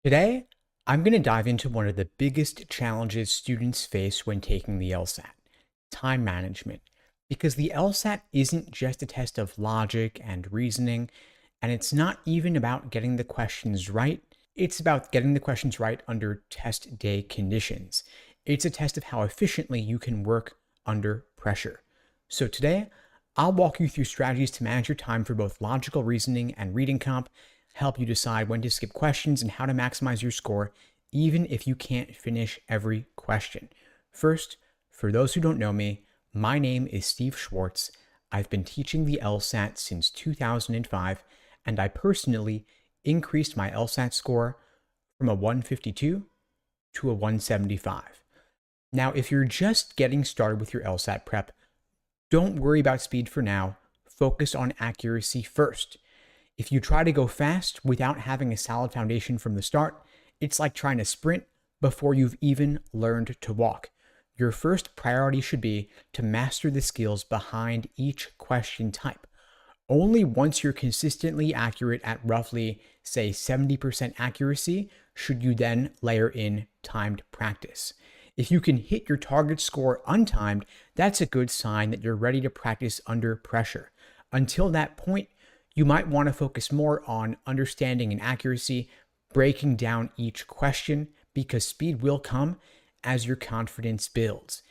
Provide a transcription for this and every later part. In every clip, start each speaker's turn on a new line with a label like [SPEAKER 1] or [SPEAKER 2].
[SPEAKER 1] Today, I'm going to dive into one of the biggest challenges students face when taking the LSAT, time management. Because the LSAT isn't just a test of logic and reasoning, and it's not even about getting the questions right. It's about getting the questions right under test day conditions. It's a test of how efficiently you can work under pressure. So today, I'll walk you through strategies to manage your time for both logical reasoning and reading comp, help you decide when to skip questions and how to maximize your score, even if you can't finish every question. First, for those who don't know me, my name is Steve Schwartz. I've been teaching the LSAT since 2005, and I personally increased my LSAT score from a 152 to a 175. Now, if you're just getting started with your LSAT prep, don't worry about speed for now. Focus on accuracy first. If you try to go fast without having a solid foundation from the start, it's like trying to sprint before you've even learned to walk. Your first priority should be to master the skills behind each question type. Only once you're consistently accurate at roughly, say, 70% accuracy, should you then layer in timed practice. If you can hit your target score untimed, that's a good sign that you're ready to practice under pressure. Until that point, you might want to focus more on understanding and accuracy, breaking down each question, because speed will come as your confidence builds.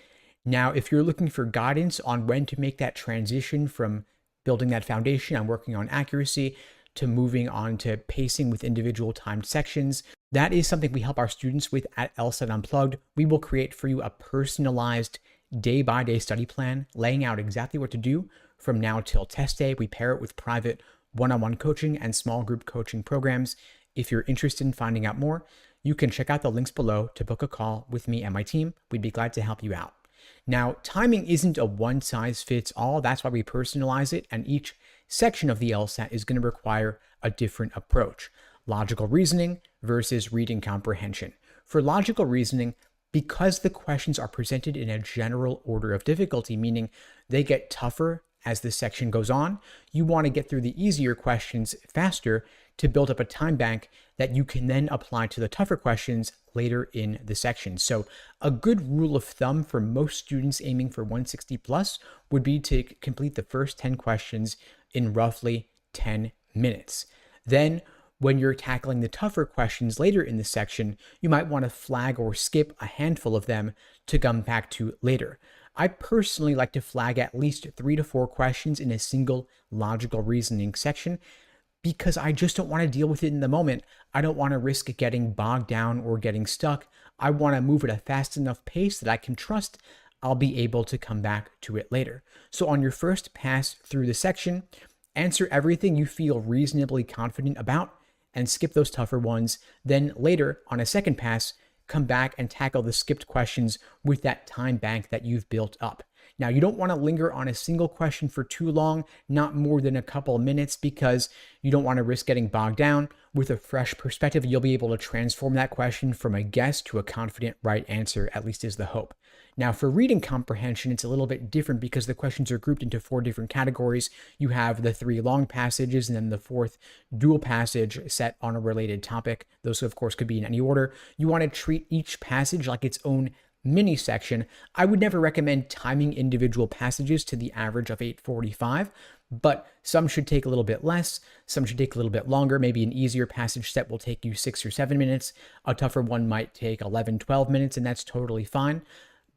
[SPEAKER 1] Now, if you're looking for guidance on when to make that transition from building that foundation and working on accuracy to moving on to pacing with individual timed sections, that is something we help our students with at LSAT Unplugged. We will create for you a personalized day-by-day study plan, laying out exactly what to do from now till test day. We pair it with private one-on-one coaching and small group coaching programs. If you're interested in finding out more, you can check out the links below to book a call with me and my team. We'd be glad to help you out. Now, timing isn't a one-size-fits-all. That's why we personalize it, and each section of the LSAT is going to require a different approach. Logical reasoning versus reading comprehension. For logical reasoning, because the questions are presented in a general order of difficulty, meaning they get tougher as the section goes on, you want to get through the easier questions faster to build up a time bank that you can then apply to the tougher questions later in the section. So a good rule of thumb for most students aiming for 160 plus would be to complete the first 10 questions in roughly 10 minutes. Then when you're tackling the tougher questions later in the section, you might want to flag or skip a handful of them to come back to later. I personally like to flag at least 3 to 4 questions in a single logical reasoning section because I just don't want to deal with it in the moment. I don't want to risk getting bogged down or getting stuck. I want to move at a fast enough pace that I can trust I'll be able to come back to it later. So on your first pass through the section, answer everything you feel reasonably confident about and skip those tougher ones. Then later, on a second pass, come back and tackle the skipped questions with that time bank that you've built up. Now, you don't want to linger on a single question for too long, not more than a couple of minutes, because you don't want to risk getting bogged down. With a fresh perspective, you'll be able to transform that question from a guess to a confident right answer, at least is the hope. Now, for reading comprehension, it's a little bit different because the questions are grouped into 4 different categories. You have the 3 long passages and then the 4th dual passage set on a related topic. Those, of course, could be in any order. You want to treat each passage like its own mini section. I would never recommend timing individual passages to the average of 8:45, but some should take a little bit less, some should take a little bit longer. Maybe an easier passage set will take you 6 or 7 minutes. A tougher one might take 11, 12 minutes, and that's totally fine.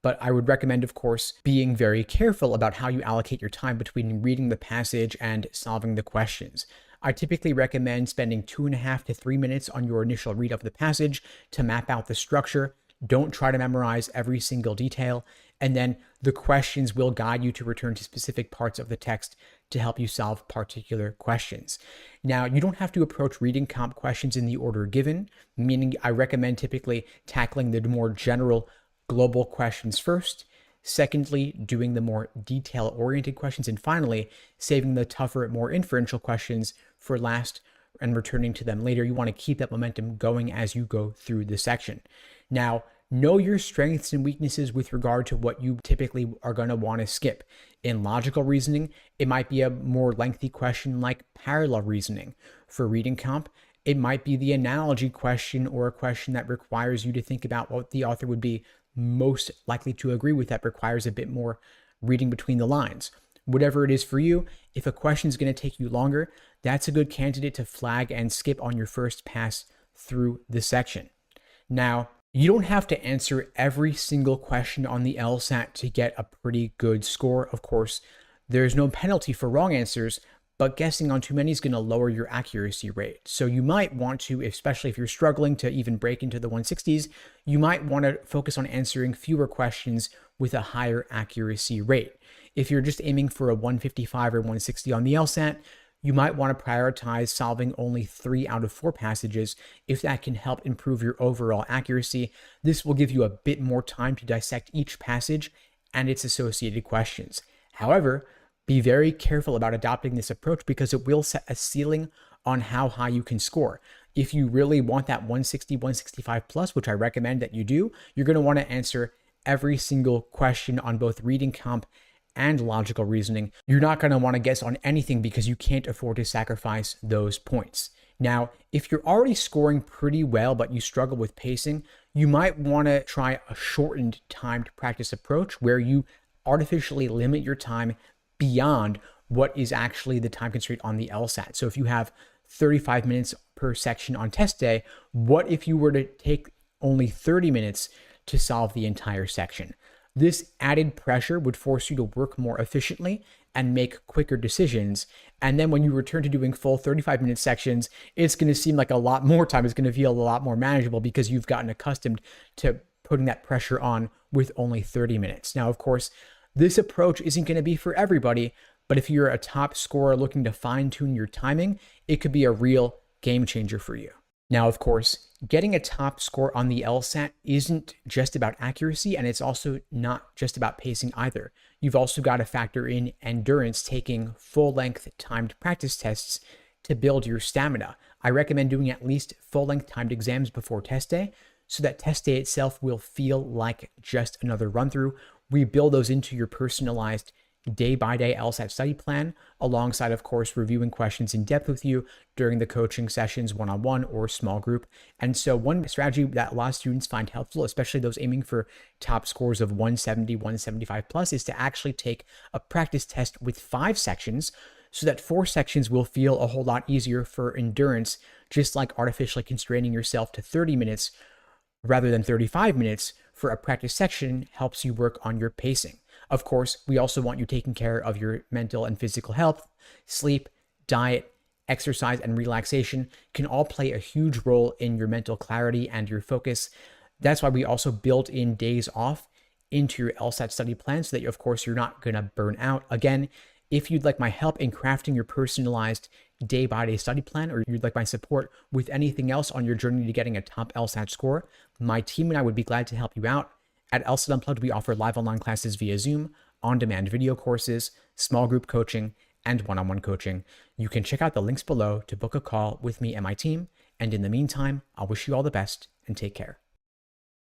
[SPEAKER 1] But I would recommend, of course, being very careful about how you allocate your time between reading the passage and solving the questions. I typically recommend spending 2.5 to 3 minutes on your initial read of the passage to map out the structure. Don't try to memorize every single detail, and then the questions will guide you to return to specific parts of the text to help you solve particular questions. Now, you don't have to approach reading comp questions in the order given, meaning I recommend typically tackling the more general global questions first, secondly, doing the more detail-oriented questions, and finally, saving the tougher, more inferential questions for last and returning to them later. You want to keep that momentum going as you go through the section. Now, know your strengths and weaknesses with regard to what you typically are going to want to skip. In logical reasoning, it might be a more lengthy question like parallel reasoning. For reading comp, It might be the analogy question or a question that requires you to think about what the author would be most likely to agree with, that requires a bit more reading between the lines. Whatever it is for you, if a question is going to take you longer, that's a good candidate to flag and skip on your first pass through the section. Now, you don't have to answer every single question on the LSAT to get a pretty good score. Of course, there's no penalty for wrong answers, but guessing on too many is going to lower your accuracy rate. So you might want to, especially if you're struggling to even break into the 160s, you might want to focus on answering fewer questions with a higher accuracy rate. If you're just aiming for a 155 or 160 on the LSAT, you might want to prioritize solving only 3 out of 4 passages if that can help improve your overall accuracy. This will give you a bit more time to dissect each passage and its associated questions. However, be very careful about adopting this approach because it will set a ceiling on how high you can score. If you really want that 160, 165 plus, which I recommend that you do, you're going to want to answer every single question on both reading comp and logical reasoning. You're not going to want to guess on anything because you can't afford to sacrifice those points. Now, if you're already scoring pretty well, but you struggle with pacing, you might want to try a shortened timed practice approach where you artificially limit your time beyond what is actually the time constraint on the LSAT. So if you have 35 minutes per section on test day, what if you were to take only 30 minutes to solve the entire section? This added pressure would force you to work more efficiently and make quicker decisions. And then when you return to doing full 35-minute sections, it's going to seem like a lot more time. It's going to feel a lot more manageable because you've gotten accustomed to putting that pressure on with only 30 minutes. Now, of course, this approach isn't going to be for everybody, but if you're a top scorer looking to fine-tune your timing, it could be a real game changer for you. Now, of course, getting a top score on the LSAT isn't just about accuracy, and it's also not just about pacing either. You've also got to factor in endurance, taking full-length timed practice tests to build your stamina. I recommend doing at least full-length timed exams before test day, so that test day itself will feel like just another run-through. We build those into your personalized day-by-day LSAT study plan, alongside, of course, reviewing questions in depth with you during the coaching sessions, one-on-one or small group. And so one strategy that a lot of students find helpful, especially those aiming for top scores of 170, 175 plus, is to actually take a practice test with 5 sections, so that 4 sections will feel a whole lot easier for endurance, just like artificially constraining yourself to 30 minutes rather than 35 minutes for a practice section helps you work on your pacing. Of course, we also want you taking care of your mental and physical health. Sleep, diet, exercise, and relaxation can all play a huge role in your mental clarity and your focus. That's why we also built in days off into your LSAT study plan so that, of course, you're not going to burn out. Again, if you'd like my help in crafting your personalized day-by-day study plan, or you'd like my support with anything else on your journey to getting a top LSAT score, my team and I would be glad to help you out. At LSAT Unplugged, we offer live online classes via Zoom, on-demand video courses, small group coaching, and one-on-one coaching. You can check out the links below to book a call with me and my team. And in the meantime, I'll wish you all the best and take care.